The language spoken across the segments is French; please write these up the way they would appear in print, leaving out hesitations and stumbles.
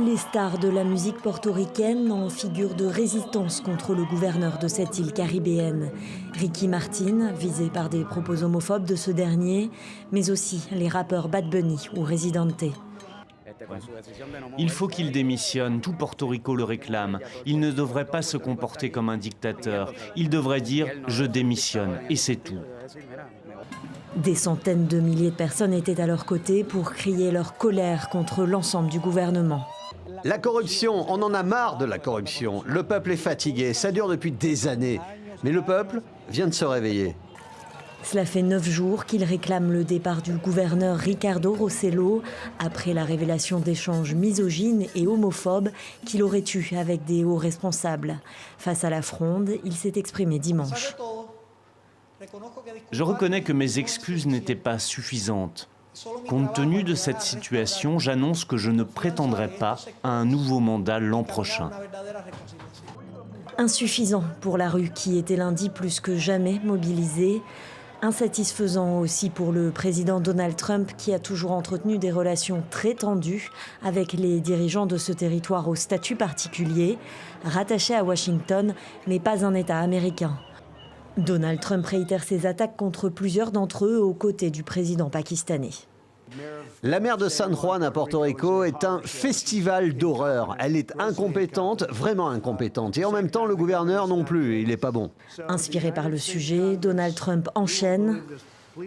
Les stars de la musique portoricaine en figure de résistance contre le gouverneur de cette île caribéenne. Ricky Martin, visé par des propos homophobes de ce dernier, mais aussi les rappeurs Bad Bunny ou Residente. Il faut qu'il démissionne, tout Porto Rico le réclame. Il ne devrait pas se comporter comme un dictateur. Il devrait dire « je démissionne » et c'est tout. Des centaines de milliers de personnes étaient à leur côté pour crier leur colère contre l'ensemble du gouvernement. La corruption, on en a marre de la corruption. Le peuple est fatigué, ça dure depuis des années. Mais le peuple vient de se réveiller. Cela fait 9 jours qu'il réclame le départ du gouverneur Ricardo Rossello après la révélation d'échanges misogynes et homophobes qu'il aurait eus avec des hauts responsables. Face à la fronde, il s'est exprimé dimanche. Je reconnais que mes excuses n'étaient pas suffisantes. Compte tenu de cette situation, j'annonce que je ne prétendrai pas à un nouveau mandat l'an prochain. Insuffisant pour la rue qui était lundi plus que jamais mobilisée. Insatisfaisant aussi pour le président Donald Trump qui a toujours entretenu des relations très tendues avec les dirigeants de ce territoire au statut particulier, rattaché à Washington, mais pas un État américain. Donald Trump réitère ses attaques contre plusieurs d'entre eux aux côtés du président pakistanais. La maire de San Juan à Porto Rico est un festival d'horreur. Elle est incompétente, vraiment incompétente. Et en même temps, le gouverneur non plus, il n'est pas bon. Inspiré par le sujet, Donald Trump enchaîne.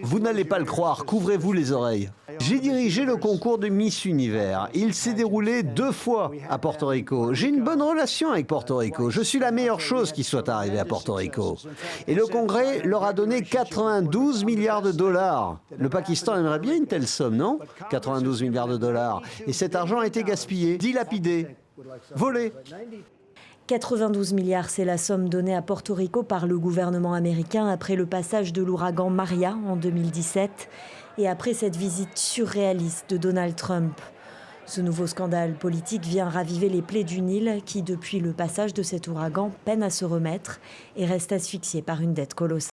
Vous n'allez pas le croire, couvrez-vous les oreilles. J'ai dirigé le concours de Miss Univers. Il s'est déroulé 2 fois à Porto Rico. J'ai une bonne relation avec Porto Rico. Je suis la meilleure chose qui soit arrivée à Porto Rico. Et le Congrès leur a donné 92 milliards de dollars. Le Pakistan aimerait bien une telle somme, non? 92 milliards de dollars. Et cet argent a été gaspillé, dilapidé, volé. 92 milliards, c'est la somme donnée à Porto Rico par le gouvernement américain après le passage de l'ouragan Maria en 2017 et après cette visite surréaliste de Donald Trump. Ce nouveau scandale politique vient raviver les plaies d'une île qui, depuis le passage de cet ouragan, peine à se remettre et reste asphyxiée par une dette colossale.